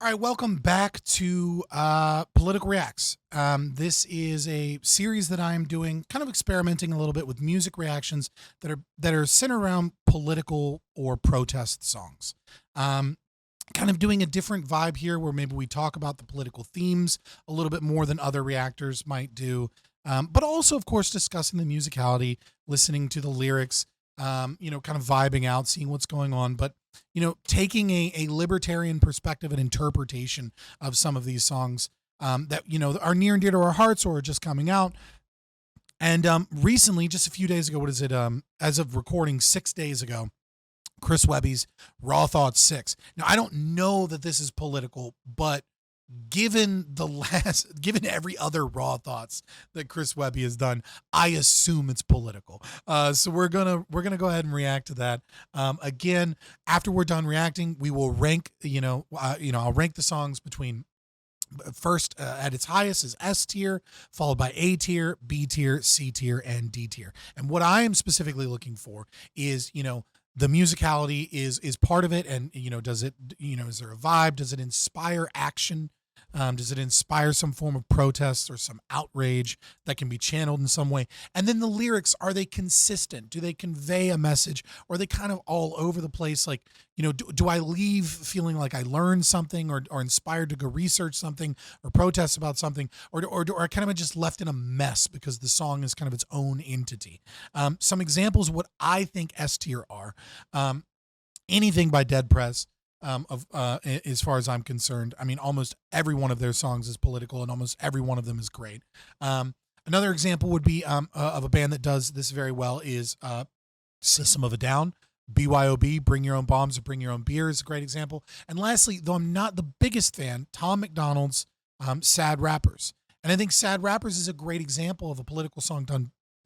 All right, welcome back to Political Reacts. This is a series that I'm doing, kind of experimenting a little bit with music reactions that are centered around political or protest songs. Kind of doing a different vibe here, where maybe we talk about the political themes a little bit more than other reactors might do, but also, of course, discussing the musicality, listening to the lyrics, kind of vibing out, seeing what's going on, but taking a libertarian perspective and interpretation of some of these songs that are near and dear to our hearts or are just coming out. And recently, just a few days ago, what is it? As of recording, 6 days ago, Chris Webby's Raw Thoughts 6. Now, I don't know that this is political, but given every other Raw Thoughts that Chris Webby has done, I assume it's political. So we're gonna go ahead and react to that. Again, after we're done reacting, we will rank. I'll rank the songs between. First, at its highest is S tier, followed by A tier, B tier, C tier, and D tier. And what I am specifically looking for is, the musicality is part of it, and does it, is there a vibe? Does it inspire action? Does it inspire some form of protest or some outrage that can be channeled in some way? And then the lyrics, are they consistent? Do they convey a message? Or are they kind of all over the place? Like, do I leave feeling like I learned something or inspired to go research something or protest about something? Or kind of just left in a mess because the song is kind of its own entity? Some examples of what I think S tier are. Anything by Dead Prez. As far as I'm concerned, I mean, almost every one of their songs is political, and almost every one of them is great. Another example would be of a band that does this very well is System of a Down. BYOB, Bring Your Own Bombs or Bring Your Own Beer is a great example. And lastly, though I'm not the biggest fan, Tom MacDonald's Sad Rappers. And I think Sad Rappers is a great example of a political song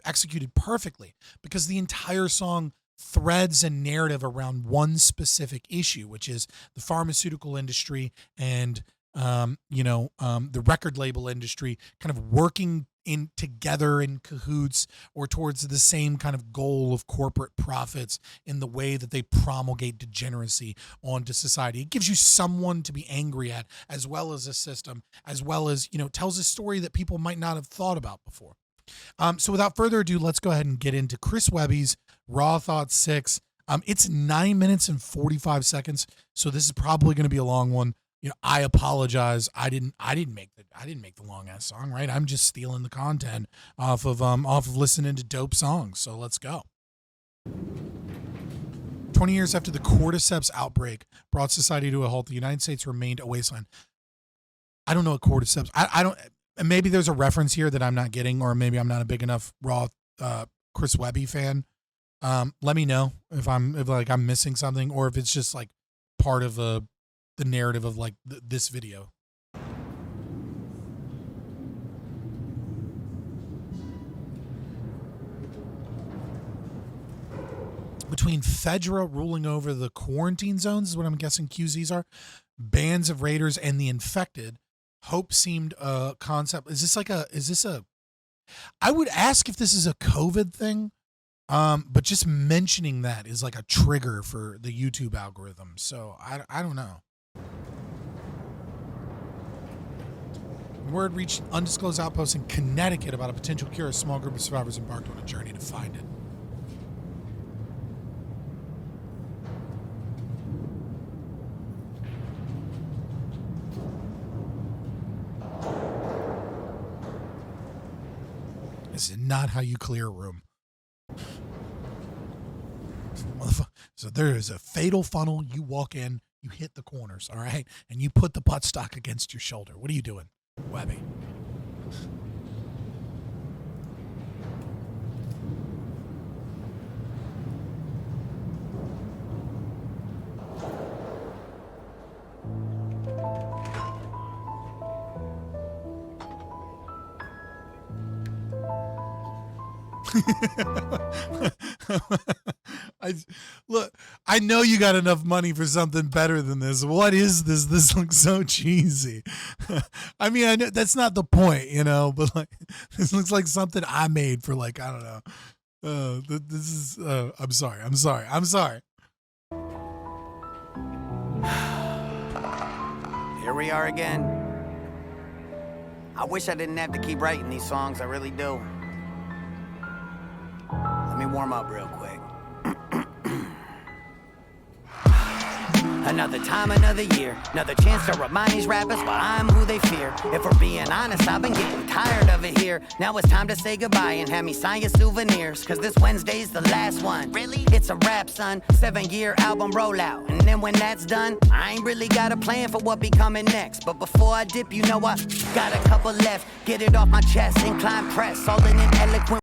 executed perfectly, because the entire song threads and narrative around one specific issue, which is the pharmaceutical industry and the record label industry kind of working in together in cahoots or towards the same kind of goal of corporate profits in the way that they promulgate degeneracy onto society. It gives you someone to be angry at, as well as a system, as well as tells a story that people might not have thought about before. So without further ado, let's go ahead and get into Chris Webby's Raw Thoughts 6. It's 9 minutes and 45 seconds, so this is probably going to be a long one. I apologize. I didn't make the long ass song, right? I'm just stealing the content off of listening to dope songs. So let's go. 20 years after the cordyceps outbreak brought society to a halt, the United States remained a wasteland. I don't know what cordyceps. I don't. Maybe there's a reference here that I'm not getting, or maybe I'm not a big enough Raw Chris Webby fan. Let me know if I'm missing something, or if it's just like part of the narrative of like this video. Between Fedra ruling over the quarantine zones, is what I'm guessing QZs are, bands of raiders, and the infected, hope seemed a concept. Is this a I would ask if this is a COVID thing, but just mentioning that is like a trigger for the YouTube algorithm. So I don't know. Word reached undisclosed outpost in Connecticut about a potential cure. A small group of survivors embarked on a journey to find it. This is not how you clear a room. So there is a fatal funnel. You walk in, you hit the corners, all right? And you put the buttstock against your shoulder. What are you doing, Webby? I know you got enough money for something better than this. What is this? This looks so cheesy. I mean, I know that's not the point, but like, this looks like something I made for like, I don't know. This is, I'm sorry. Here we are again. I wish I didn't have to keep writing these songs, I really do. Let me warm up real quick. Another time, another year, another chance to remind these rappers why I'm who they fear. If we're being honest, I've been getting tired of it here. Now it's time to say goodbye and have me sign your souvenirs, cause this Wednesday's the last one. Really? It's a rap, son, 7-year album rollout. And then when that's done, I ain't really got a plan for what be coming next. But before I dip, you know I got a couple left. Get it off my chest, incline press, all in an eloquent.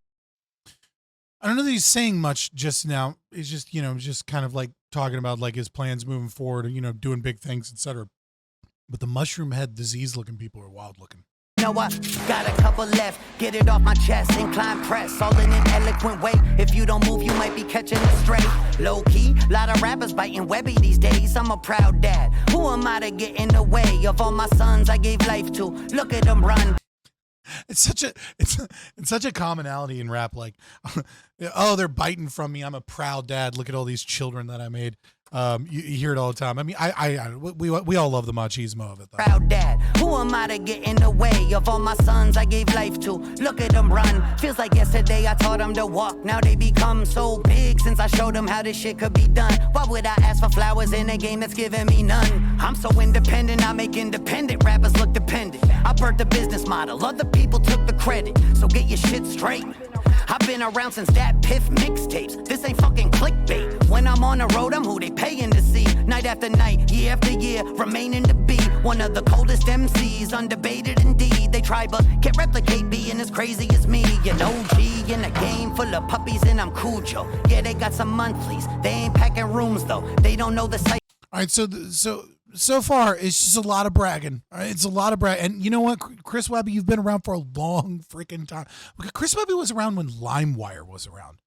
I don't know that he's saying much just now. He's just, just kind of like talking about like his plans moving forward, doing big things, etc. But the mushroom head disease looking people are wild looking. You know I got a couple left. Get it off my chest, incline press, all in an eloquent way. If you don't move, you might be catching a stray. Low key, lot of rappers biting Webby these days. I'm a proud dad. Who am I to get in the way of all my sons I gave life to? Look at them run. It's such a commonality in rap. Like, oh, they're biting from me. I'm a proud dad. Look at all these children that I made. You hear it all the time. I mean, we all love the machismo of it, though. Proud dad. Who am I to get in the way of all my sons I gave life to? Look at them run. Feels like yesterday I taught them to walk. Now they become so big since I showed them how this shit could be done. Why would I ask for flowers in a game that's giving me none? I'm so independent, I make independent rappers look dependent. I birthed the business model, other people took the credit. So get your shit straight. I've been around since that Piff mixtapes. This ain't fucking clickbait. When I'm on the road, I'm who they paying to see. Night after night, year after year, remaining to be one of the coldest MCs, undebated indeed. They try but can't replicate being as crazy as me. An OG in a game full of puppies and I'm Cujo. Yeah, they got some monthlies. They ain't packing rooms though. They don't know the site. All right, so far, it's just a lot of bragging. All right, it's a lot of brag. And you know what, Chris Webby, you've been around for a long freaking time. Chris Webby was around when LimeWire was around,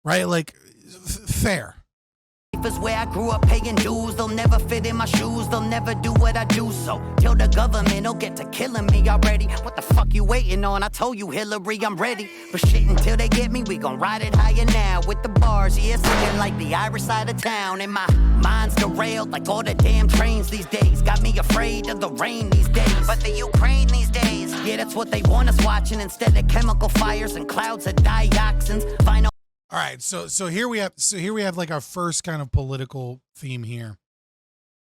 right? Like, fair. Is where I grew up paying dues. They'll never fit in my shoes. They'll never do what I do. So till the government'll get to killing me already. What the fuck you waiting on? I told you, Hillary, I'm ready. But shit, until they get me, we gon' ride it higher now. With the bars, yeah, singing like the Irish side of town. And my mind's derailed like all the damn trains these days. Got me afraid of the rain these days. But the Ukraine these days, yeah, that's what they want us watching. Instead of chemical fires and clouds of dioxins. Vinyl. All right, so here we have like our first kind of political theme here.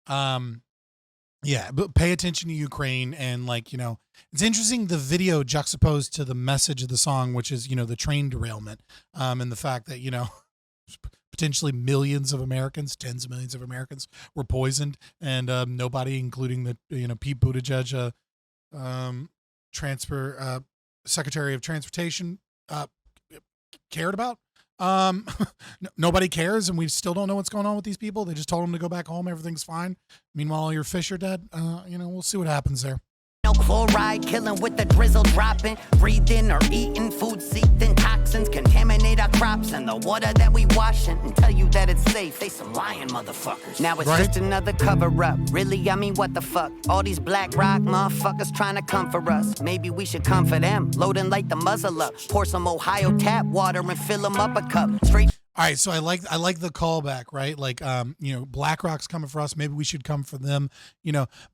Yeah, but pay attention to Ukraine and like, it's interesting the video juxtaposed to the message of the song, which is, the train derailment, and the fact that, potentially millions of Americans, tens of millions of Americans were poisoned, and nobody, including the, Pete Buttigieg, Secretary of Transportation, cared about. Nobody cares, and we still don't know what's going on with these people. They just told them to go back home. Everything's fine. Meanwhile, your fish are dead. We'll see what happens there. No chloride, killing with the drizzle dropping. Breathing or eating food seeped in toxins. Contaminate our crops and the water that we washing. And tell you that it's safe. They some lying motherfuckers. Now it's just another cover up. Really, I mean, what the fuck? All these black rock motherfuckers trying to come for us. Maybe we should come for them. Load and light the muzzle up. Pour some Ohio tap water and fill them up a cup. Straight. All right, so I like the callback, right? Like, BlackRock's coming for us. Maybe we should come for them.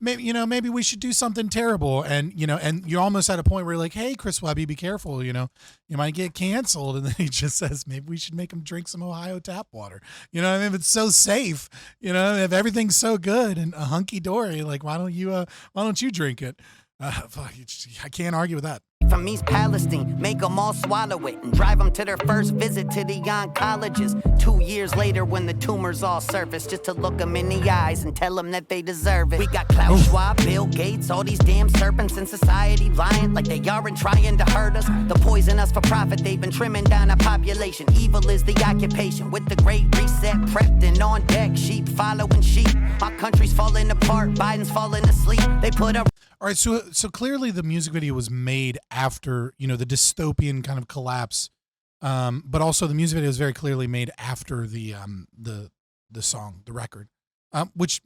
Maybe we should do something terrible. And and you're almost at a point where you're like, hey, Chris Webby, be careful. You might get canceled. And then he just says, maybe we should make him drink some Ohio tap water. If it's so safe, if everything's so good and a hunky dory, like, why don't you drink it? I can't argue with that. From East Palestine, make them all swallow it and drive them to their first visit to the oncologist. 2 years later when the tumors all surface, just to look them in the eyes and tell them that they deserve it. We got Klaus Schwab, Bill Gates, all these damn serpents in society lying like they aren't trying to hurt us. The poison us for profit, they've been trimming down our population. Evil is the occupation with the great reset prepped and on deck. Sheep following sheep. Our country's falling apart, Biden's falling asleep. They put a All right, so clearly the music video was made after, the dystopian kind of collapse, but also the music video is very clearly made after the song, the record, which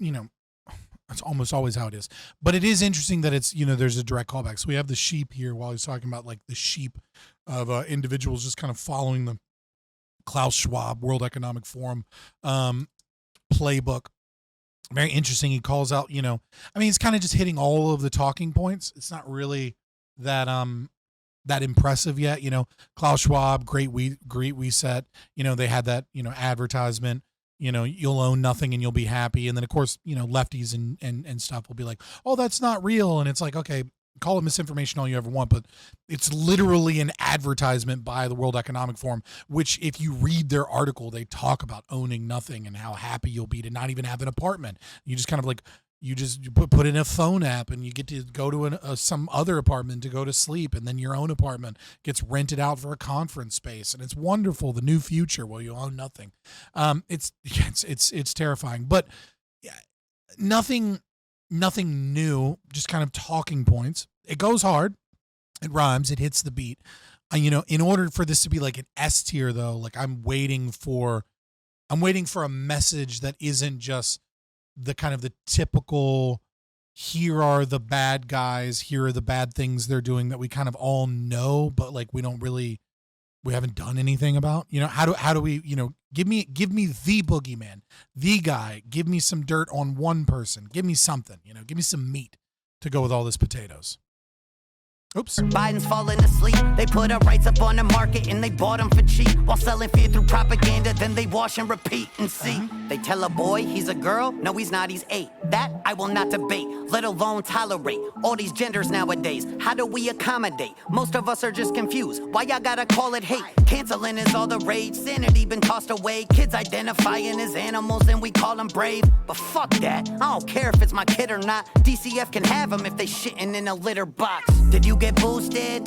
that's almost always how it is. But it is interesting that it's there's a direct callback. So we have the sheep here while he's talking about like the sheep of individuals just kind of following the Klaus Schwab World Economic Forum playbook. very interesting. He calls out, I mean, he's kind of just hitting all of the talking points. It's not really that that impressive yet. Klaus Schwab, great reset. They had that, advertisement, you'll own nothing and you'll be happy. And then of course, lefties and stuff will be like, oh, that's not real. And it's like, okay, call it misinformation all you ever want, but it's literally an advertisement by the World Economic Forum, which if you read their article, they talk about owning nothing and how happy you'll be to not even have an apartment. You just kind of like, you put in a phone app and you get to go to some other apartment to go to sleep, and then your own apartment gets rented out for a conference space, and it's wonderful. The new future where you own nothing. It's terrifying, but nothing new. Just kind of talking points. It goes hard. It rhymes. It hits the beat. In order for this to be like an S tier, though, like I'm waiting for a message that isn't just the kind of the typical, here are the bad guys, here are the bad things they're doing that we kind of all know, but like we haven't done anything about. How do we, give me the boogeyman, the guy, give me some dirt on one person, give me something, give me some meat to go with all this potatoes. Oops. Biden's falling asleep. They put our rights up on the market and they bought them for cheap. While selling fear through propaganda, then they wash and repeat and see. They tell a boy he's a girl. No, he's not, he's 8. That I will not debate, let alone tolerate. All these genders nowadays, how do we accommodate? Most of us are just confused. Why y'all gotta call it hate? Canceling is all the rage. Sanity been tossed away. Kids identifying as animals and we call them brave. But fuck that. I don't care if it's my kid or not. DCF can have them if they shitting in a litter box. Did you get boosted?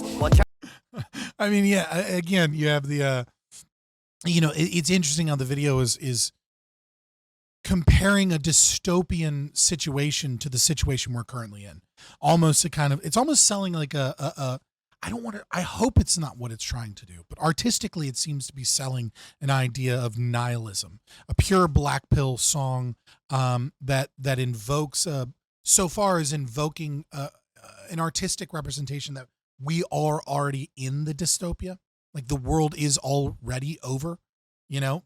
I mean, yeah, again, you have the, it's interesting how the video is comparing a dystopian situation to the situation we're currently in. Almost it's almost selling like I hope it's not what it's trying to do, but artistically it seems to be selling an idea of nihilism, a pure black pill song that invokes, so far as invoking an artistic representation that we are already in the dystopia. Like the world is already over.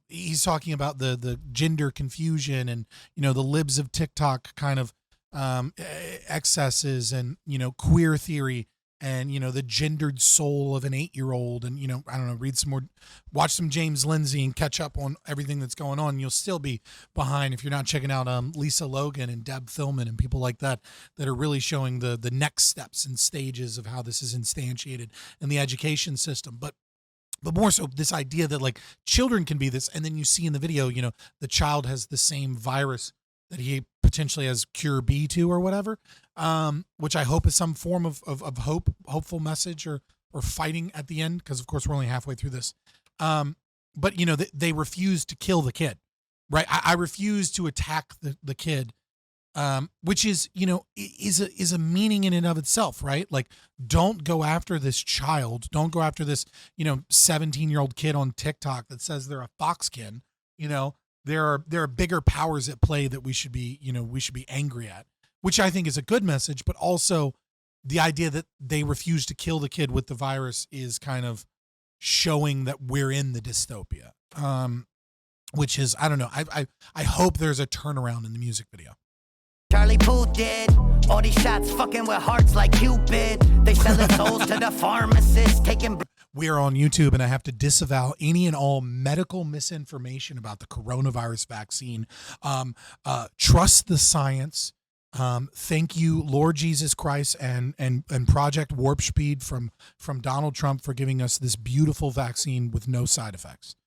He's talking about the gender confusion and, the libs of TikTok kind of excesses and, queer theory and, the gendered soul of an 8-year-old. And, I don't know, watch some James Lindsay and catch up on everything that's going on. You'll still be behind if you're not checking out Lisa Logan and Deb Philman and people like that are really showing the next steps and stages of how this is instantiated in the education system. But more so this idea that like children can be this. And then you see in the video, the child has the same virus that he potentially has cure B to or whatever, which I hope is some form of hopeful message or fighting at the end. Because of course we're only halfway through this. But they refuse to kill the kid, right? I refuse to attack the kid, which is a meaning in and of itself, right? Like, don't go after this child. Don't go after this 17-year-old kid on TikTok that says they're a foxkin. There are bigger powers at play that we should be angry at, which I think is a good message. But also, the idea that they refuse to kill the kid with the virus is kind of showing that we're in the dystopia. Which is, I don't know. I hope there's a turnaround in the music video. Charlie Puth did all these shots fucking with hearts like Cupid. They selling souls to the pharmacists, taking. We are on YouTube, and I have to disavow any and all medical misinformation about the coronavirus vaccine. Trust the science. Thank you, Lord Jesus Christ, and Project Warp Speed from Donald Trump for giving us this beautiful vaccine with no side effects.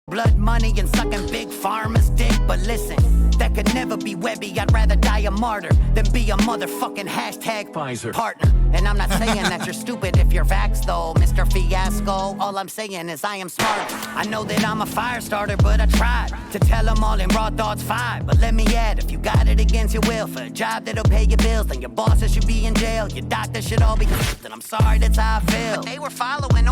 Blood money and sucking big pharma's dick. But listen, that could never be Webby. I'd rather die a martyr than be a motherfucking hashtag Pfizer partner. And I'm not saying that you're stupid if you're vaxxed though, Mr. Fiasco. All I'm saying is I am smart. I know that I'm a fire starter, but I tried to tell them all in Raw Thoughts 5. But let me add, if you got it against your will for a job that'll pay your bills, then your bosses should be in jail. Your doctor should all be and I'm sorry, that's how I feel. But they were following.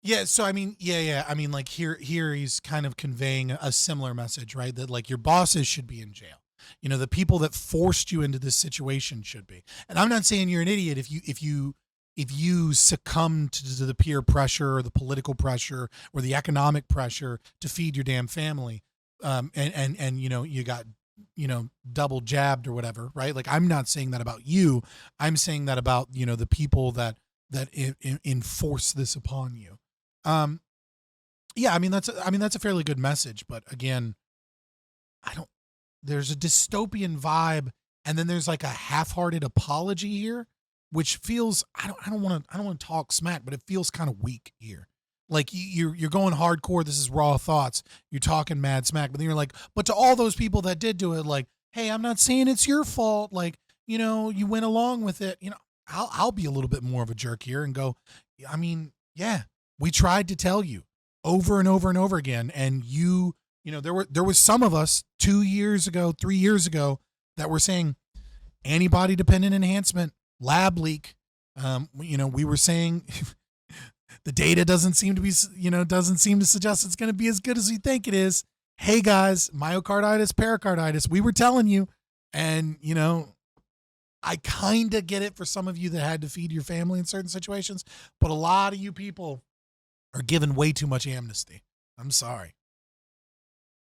Yeah, so I mean, I mean, like here he's kind of conveying a similar message, right? That like your bosses should be in jail. The people that forced you into this situation should be. And I'm not saying you're an idiot if you succumb to the peer pressure or the political pressure or the economic pressure to feed your damn family. And you got double jabbed or whatever, right? Like, I'm not saying that about you. I'm saying that about, the people that enforce this upon you. Yeah, I mean, that's a fairly good message, but again, there's a dystopian vibe, and then there's like a half-hearted apology here, which feels, I don't want to talk smack, but it feels kind of weak here. Like, you're going hardcore. This is raw thoughts. You're talking mad smack, but then you're like, but to all those people that did do it, like, hey, I'm not saying it's your fault. Like, you went along with it. I'll be a little bit more of a jerk here and go, I mean, yeah, we tried to tell you over and over and over again, and there was some of us 2 years ago, 3 years ago that were saying antibody dependent enhancement, lab leak. We were saying the data doesn't seem to suggest it's going to be as good as we think it is. Hey guys, myocarditis, pericarditis, we were telling you. And, I kind of get it for some of you that had to feed your family in certain situations, but a lot of you people are given way too much amnesty. I'm sorry.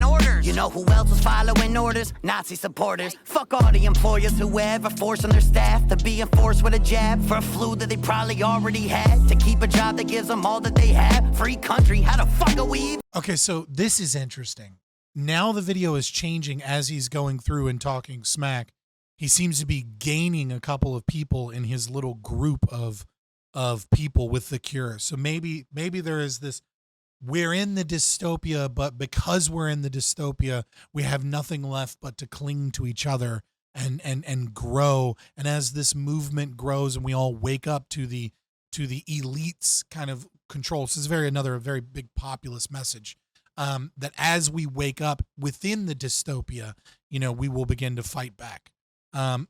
Orders. You know who else was following orders? Nazi supporters. Fuck all the employers who were ever forcing their staff to be enforced with a jab for a flu that they probably already had, to keep a job that gives them all that they have. Free country, how the fuck are we? Okay, so this is interesting. Now the video is changing as he's going through and talking smack. He seems to be gaining a couple of people in his little group of people with the cure. So maybe there is this, we're in the dystopia, but because we're in the dystopia, we have nothing left but to cling to each other and grow. And as this movement grows and we all wake up to the elites kind of control, this is another very big populist message, that as we wake up within the dystopia, we will begin to fight back,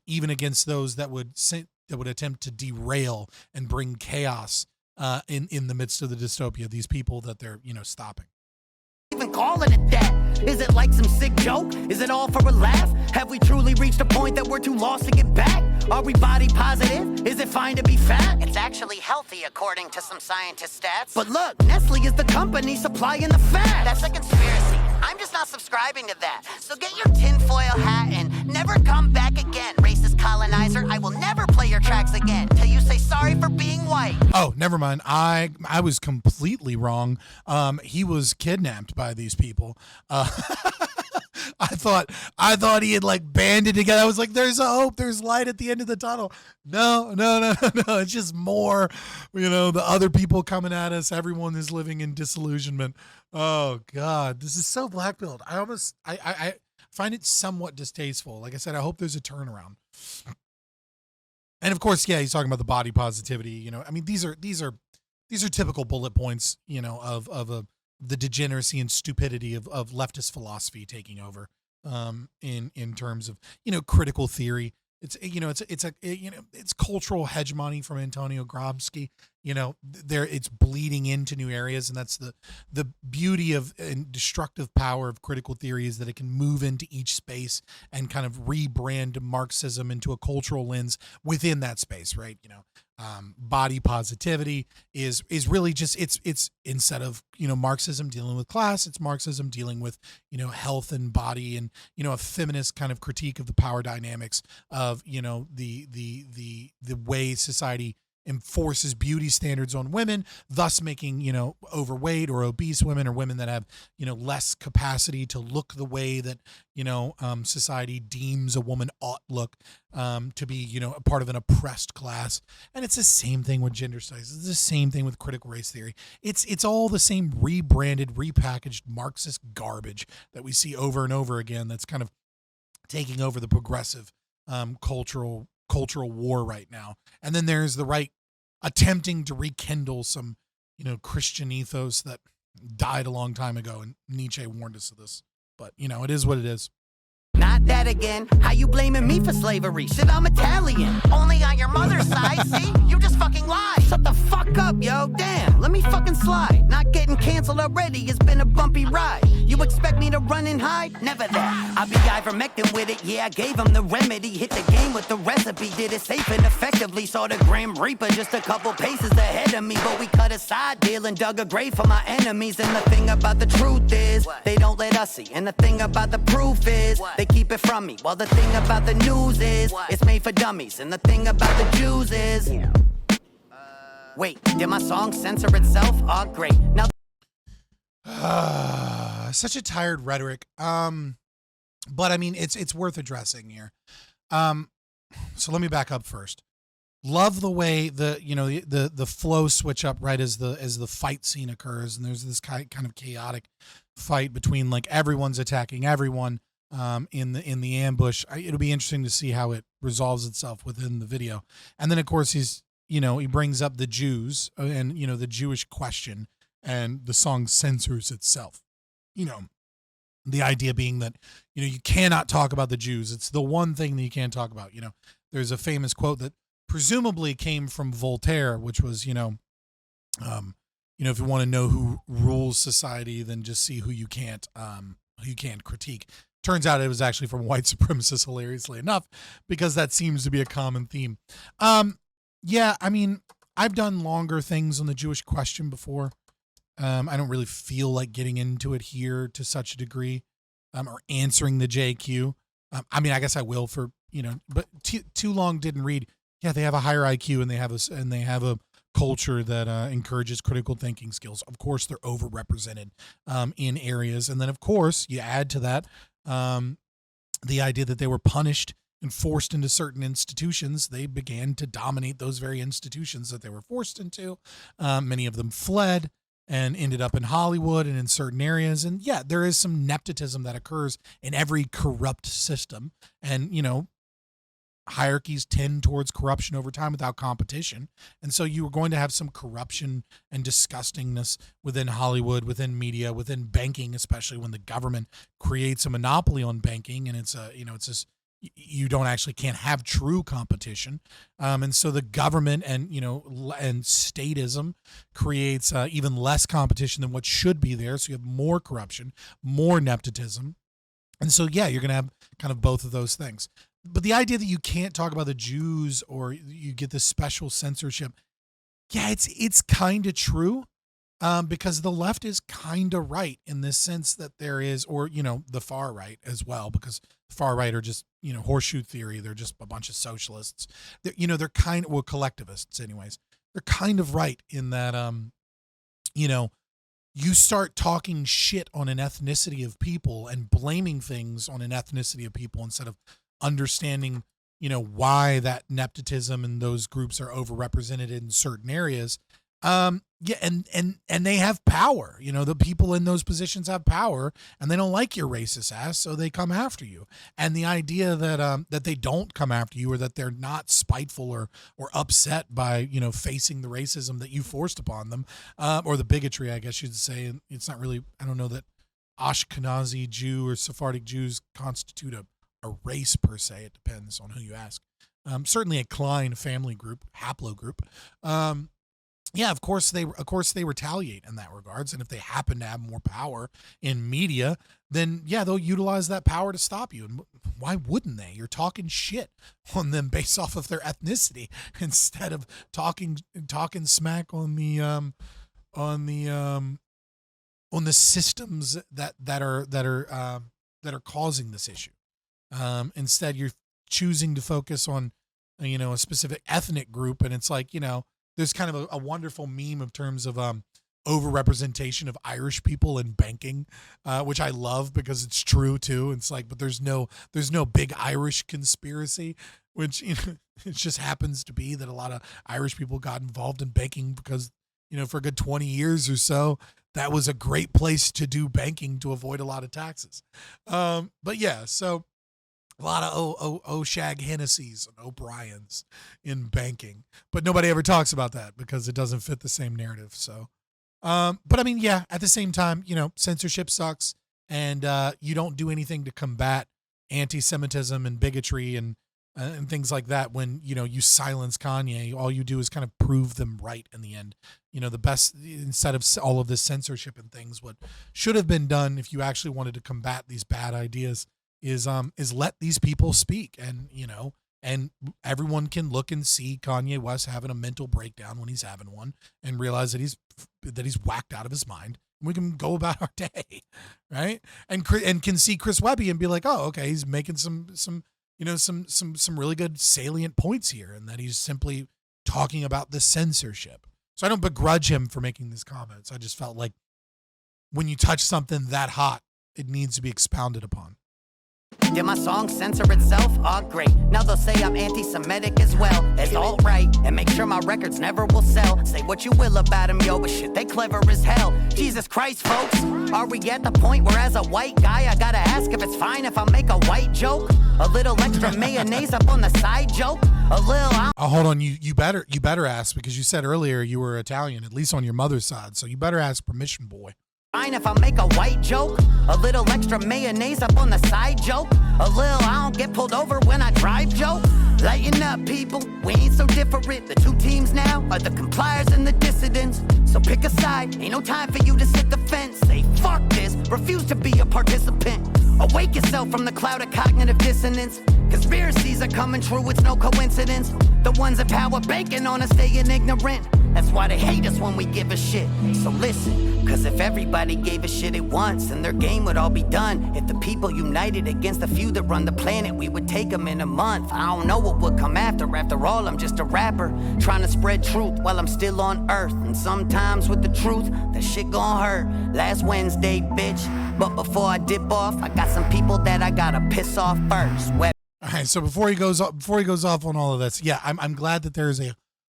even against those that would attempt to derail and bring chaos in the midst of the dystopia, these people that they're, stopping. Even calling it that? Is it like some sick joke? Is it all for a laugh? Have we truly reached a point that we're too lost to get back? Are we body positive? Is it fine to be fat? It's actually healthy according to some scientist stats. But look, Nestle is the company supplying the fat. That's a conspiracy. I'm just not subscribing to that. So get your tinfoil hat and never come back again. Racist colonizer, I will never play your tracks again till you say sorry for being white. Oh, never mind. I was completely wrong. He was kidnapped by these people. I thought he had like banded together. I was like, there's a hope, there's light at the end of the tunnel. No. It's just more, the other people coming at us. Everyone is living in disillusionment. Oh God, this is so black-pilled. I find it somewhat distasteful. Like I said, I hope there's a turnaround. And of course, yeah, he's talking about the body positivity. I mean, these are typical bullet points, of the degeneracy and stupidity of leftist philosophy taking over, in terms of, critical theory. It's cultural hegemony from Antonio Gramsci. It's bleeding into new areas, and that's the beauty of and destructive power of critical theory, is that it can move into each space and kind of rebrand Marxism into a cultural lens within that space, right? Body positivity is really just it's instead of Marxism dealing with class, it's Marxism dealing with health and body, and a feminist kind of critique of the power dynamics of the way society enforces beauty standards on women, thus making overweight or obese women, or women that have less capacity to look the way that society deems a woman ought look, to be a part of an oppressed class. And it's the same thing with gender studies. It's the same thing with critical race theory. It's all the same rebranded, repackaged Marxist garbage that we see over and over again, that's kind of taking over the progressive cultural war right now. And then there's the right attempting to rekindle some Christian ethos that died a long time ago, and Nietzsche warned us of this. But it is what it is. Not that again. How you blaming me for slavery? Shit, I'm Italian. Only on your mother's side, see? You just fucking lied. Shut the fuck up, yo. Damn, let me fucking slide. Not getting canceled already. It's been a bumpy ride. You You expect me to run and hide? Never that. I be ivermectin with it, yeah, I gave him the remedy. Hit the game with the recipe, did it safe and effectively. Saw the Grim Reaper just a couple paces ahead of me, but we cut a side deal and dug a grave for my enemies. And the thing about the truth is, they don't let us see. And the thing about the proof is, they keep it from me. While the thing about the news is, it's made for dummies. And the thing about the Jews is, wait, did my song censor itself? Oh, great. Now such a tired rhetoric. But I mean, it's worth addressing here. So let me back up first. Love the way the flow switch up right as the fight scene occurs, and there's this kind of chaotic fight between like everyone's attacking everyone in the ambush. It'll be interesting to see how it resolves itself within the video. And then of course he brings up the Jews and the Jewish question, and the song censors itself. The idea being that, you cannot talk about the Jews. It's the one thing that you can't talk about. There's a famous quote that presumably came from Voltaire, which was, if you want to know who rules society, then just see who you can't critique. Turns out it was actually from white supremacists, hilariously enough, because that seems to be a common theme. Yeah, I mean, I've done longer things on the Jewish question before. I don't really feel like getting into it here to such a degree, or answering the JQ. I mean, I guess I will for, but too long didn't read. Yeah, they have a higher IQ and they have a culture that encourages critical thinking skills. Of course, they're overrepresented in areas, and then of course you add to that the idea that they were punished and forced into certain institutions. They began to dominate those very institutions that they were forced into. Many of them fled and ended up in Hollywood and in certain areas. And yeah, there is some nepotism that occurs in every corrupt system. And, hierarchies tend towards corruption over time without competition. And so you are going to have some corruption and disgustingness within Hollywood, within media, within banking, especially when the government creates a monopoly on banking. And it's you can't have true competition. And so the government and statism creates even less competition than what should be there. So you have more corruption, more nepotism. And so, yeah, you're going to have kind of both of those things. But the idea that you can't talk about the Jews or you get this special censorship, yeah, it's kind of true. Because the left is kind of right in this sense that there is, or, the far right as well, because the far right are just, horseshoe theory. They're just a bunch of socialists. They're kind of, collectivists anyways. They're kind of right in that, you start talking shit on an ethnicity of people and blaming things on an ethnicity of people instead of understanding, why that nepotism and those groups are overrepresented in certain areas. Yeah, and they have power. The people in those positions have power, and they don't like your racist ass, so they come after you. And the idea that that they don't come after you, or that they're not spiteful or upset by facing the racism that you forced upon them, or the bigotry, I guess you'd say. It's not really. I don't know that Ashkenazi Jew or Sephardic Jews constitute a race per se. It depends on who you ask. Certainly a Klein family group, haplogroup. Yeah, of course they retaliate in that regards, and if they happen to have more power in media, then yeah, they'll utilize that power to stop you. And why wouldn't they? You're talking shit on them based off of their ethnicity instead of talking smack on the systems that are causing this issue. Instead, you're choosing to focus on a specific ethnic group, and it's like there's kind of a wonderful meme in terms of overrepresentation of Irish people in banking, which I love because it's true too. It's like, but there's no big Irish conspiracy, which it just happens to be that a lot of Irish people got involved in banking because for a good 20 years or so, that was a great place to do banking to avoid a lot of taxes. But yeah, so a lot of O'Shag Hennessy's and O'Brien's in banking, but nobody ever talks about that because it doesn't fit the same narrative. So, but I mean, yeah, at the same time, censorship sucks, and you don't do anything to combat anti-Semitism and bigotry and and things like that. When, you know, you silence Kanye, all you do is kind of prove them right in the end. You know, the best, instead of all of this censorship and things, what should have been done if you actually wanted to combat these bad ideas is let these people speak. And, you know, and everyone can look and see Kanye West having a mental breakdown when he's having one, and realize that he's whacked out of his mind. We can go about our day, right? And can see Chris Webby and be like, oh, okay, he's making some you know, some really good salient points here, and that he's simply talking about the censorship. So I don't begrudge him for making these comments. I just felt like when you touch something that hot, it needs to be expounded upon. Did my song censor itself? Oh, great. Now they'll say I'm anti-Semitic as well. It's all right. And make sure my records never will sell. Say what you will about them, yo, but shit, they clever as hell. Jesus Christ, folks. Are we at the point where as a white guy, I gotta ask if it's fine if I make a white joke? A little extra mayonnaise up on the side joke? A little... Oh, hold on. You better ask, because you said earlier you were Italian, at least on your mother's side. So you better ask permission, boy. Fine if I make a white joke, a little extra mayonnaise up on the side joke, a little I don't get pulled over when I drive joke. Lighten up, people, we ain't so different. The two teams now are the compliers and the dissidents. So pick a side, ain't no time for you to sit the fence. Say fuck this, refuse to be a participant. Awake yourself from the cloud of cognitive dissonance. Conspiracies are coming true, it's no coincidence. The ones in power banking on us staying ignorant. That's why they hate us when we give a shit. So listen, cause if everybody gave a shit at once, then their game would all be done. If the people united against the few that run the planet, we would take them in a month. I don't know what would come after. After all, I'm just a rapper trying to spread truth while I'm still on earth. And sometimes with the truth, that shit gon' hurt. Last Wednesday, bitch. But before I dip off, I got some people that I gotta piss off first. All right, so before he goes off on all of this, yeah, I'm glad that there's a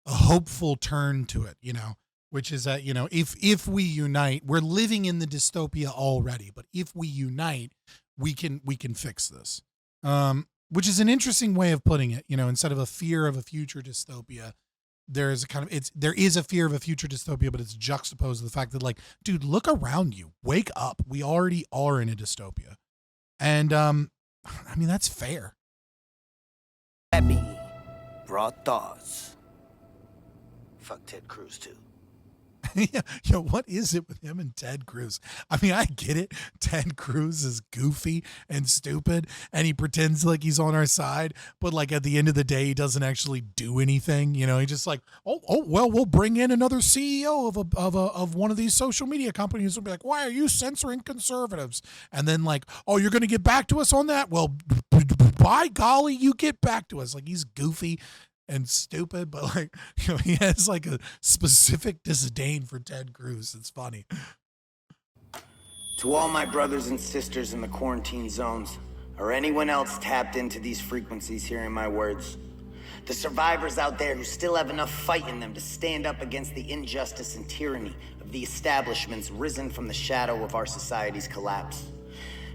hopeful turn to it, you know, which is that, you know, if we unite, we're living in the dystopia already, but if we unite, we can fix this. Which is an interesting way of putting it, you know, instead of a fear of a future dystopia, there is a fear of a future dystopia, but it's juxtaposed to the fact that, like, dude, look around you, wake up. We already are in a dystopia. And I mean, that's fair. Webby, brought thoughts. Fuck Ted Cruz too. Yeah, yo, what is it with him and Ted Cruz? I mean, I get it. Ted Cruz is goofy and stupid, and he pretends like he's on our side, but like at the end of the day, he doesn't actually do anything. You know, he just like, oh, well, we'll bring in another CEO of one of these social media companies. Will be like, why are you censoring conservatives? And then like, oh, you're going to get back to us on that? Well, by golly, you get back to us. Like, he's goofy and stupid, but like, you know, he has like a specific disdain for Ted Cruz. It's funny. To all my brothers and sisters in the quarantine zones, or anyone else tapped into these frequencies hearing my words, the survivors out there who still have enough fight in them to stand up against the injustice and tyranny of the establishments risen from the shadow of our society's collapse.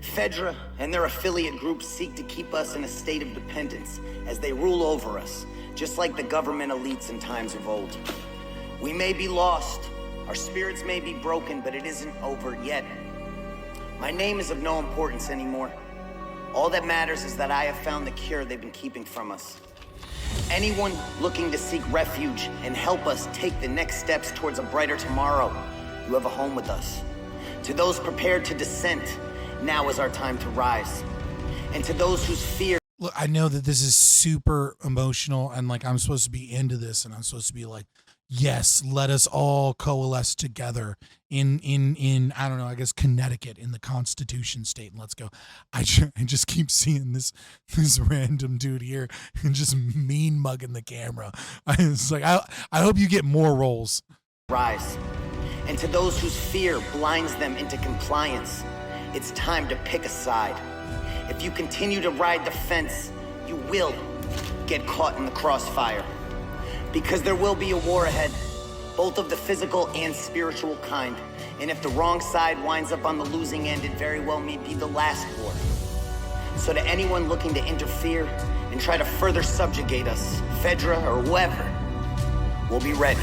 Fedra and their affiliate groups seek to keep us in a state of dependence as they rule over us, just like the government elites in times of old. We may be lost, our spirits may be broken, but it isn't over yet. My name is of no importance anymore. All that matters is that I have found the cure they've been keeping from us. Anyone looking to seek refuge and help us take the next steps towards a brighter tomorrow, you have a home with us. To those prepared to dissent, now is our time to rise. And to those whose fear... Look, I know that this is super emotional, and like, I'm supposed to be into this, and I'm supposed to be like, yes, let us all coalesce together in I don't know, I guess Connecticut, in the Constitution state, and let's go. I just keep seeing this random dude here and just mean mugging the camera. It's like, I hope you get more roles. Rise. And to those whose fear blinds them into compliance, it's time to pick a side. If you continue to ride the fence, you will get caught in the crossfire. Because there will be a war ahead, both of the physical and spiritual kind. And if the wrong side winds up on the losing end, it very well may be the last war. So to anyone looking to interfere and try to further subjugate us, Fedra or whoever, we'll be ready.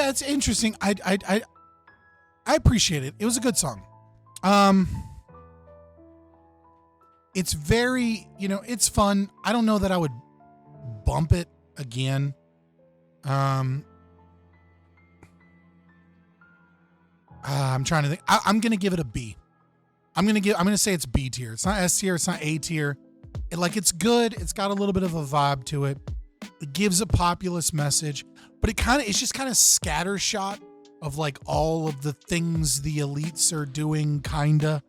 Yeah, it's interesting. I appreciate it. It was a good song. It's very, it's fun. I don't know that I would bump it again. I'm trying to think. I'm gonna give it a B. I'm gonna say it's B tier. It's not S tier. It's not A tier. It's good. It's got a little bit of a vibe to it. It gives a populist message, but it's just kind of scattershot of like all of the things the elites are doing, kinda.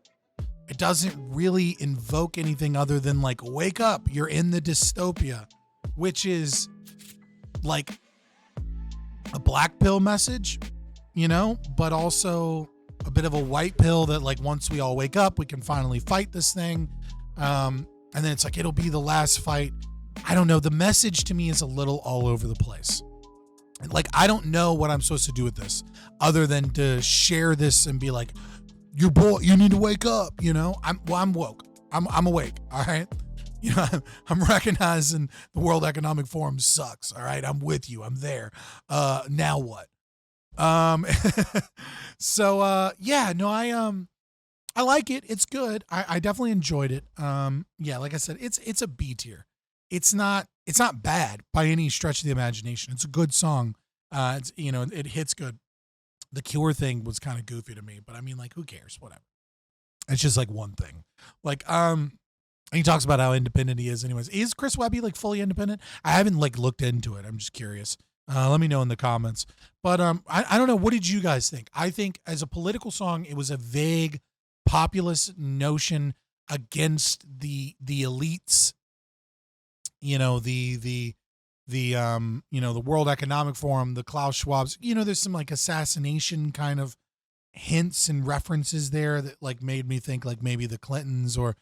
It doesn't really invoke anything other than like, wake up, you're in the dystopia, which is like a black pill message, but also a bit of a white pill that like once we all wake up, we can finally fight this thing. And then it's like, it'll be the last fight. I don't know. The message to me is a little all over the place. Like, I don't know what I'm supposed to do with this other than to share this and be like, you need to wake up, I'm woke. I'm awake. All right. I'm recognizing the World Economic Forum sucks. All right. I'm with you. I'm there. Now what? So, yeah, no, I like it. It's good. I definitely enjoyed it. Yeah, like I said, it's a B tier. It's not bad by any stretch of the imagination. It's a good song. It hits good. The Cure thing was kind of goofy to me, but I mean, like, who cares? Whatever. It's just like one thing. Like, he talks about how independent he is anyways. Is Chris Webby like fully independent? I haven't like looked into it. I'm just curious. Let me know in the comments. But I don't know. What did you guys think? I think as a political song, it was a vague populist notion against the elites, the World Economic Forum, the Klaus Schwabs, there's some like assassination kind of hints and references there that like made me think like maybe the Clintons or,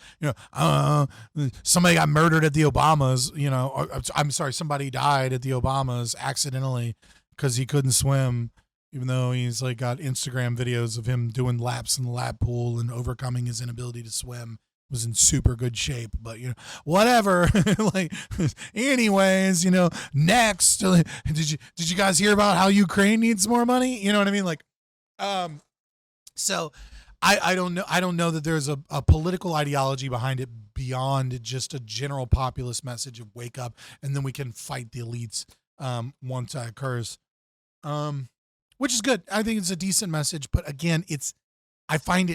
somebody got murdered at the Obamas, or, I'm sorry, somebody died at the Obamas accidentally because he couldn't swim, even though he's like got Instagram videos of him doing laps in the lap pool and overcoming his inability to swim. Was in super good shape, but whatever. Like, anyways, next, did you guys hear about how Ukraine needs more money? You know what I mean? Like, so I don't know. I don't know that there's a political ideology behind it beyond just a general populist message of wake up and then we can fight the elites once that occurs. Which is good. I think it's a decent message, but again, I find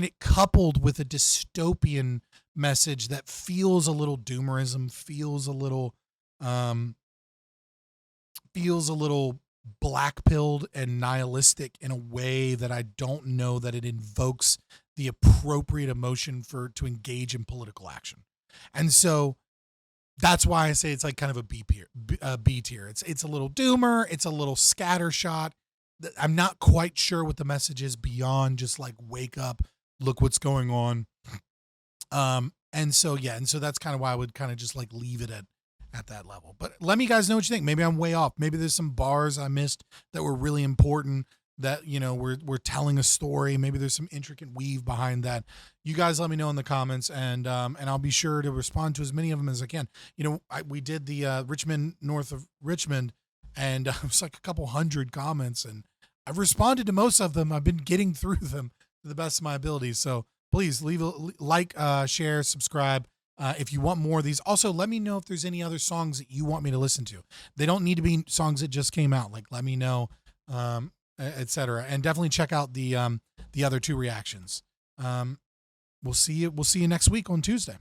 it coupled with a dystopian message that feels a little doomerism, feels a little black-pilled and nihilistic in a way that I don't know that it invokes the appropriate emotion to engage in political action. And so that's why I say it's like kind of a B tier. It's a little doomer. It's a little scattershot. I'm not quite sure what the message is beyond just like, wake up, look what's going on. And so that's kind of why I would kind of just like leave it at that level. But let me guys know what you think. Maybe I'm way off. Maybe there's some bars I missed that were really important that, we're telling a story. Maybe there's some intricate weave behind that. You guys let me know in the comments and I'll be sure to respond to as many of them as I can. We did the Richmond, north of Richmond, and it was like a couple hundred comments and I've responded to most of them. I've been getting through them to the best of my abilities. So please leave a like, share, subscribe if you want more of these. Also, let me know if there's any other songs that you want me to listen to. They don't need to be songs that just came out. Like, let me know, etc. And definitely check out the other two reactions. We'll see you next week on Tuesday.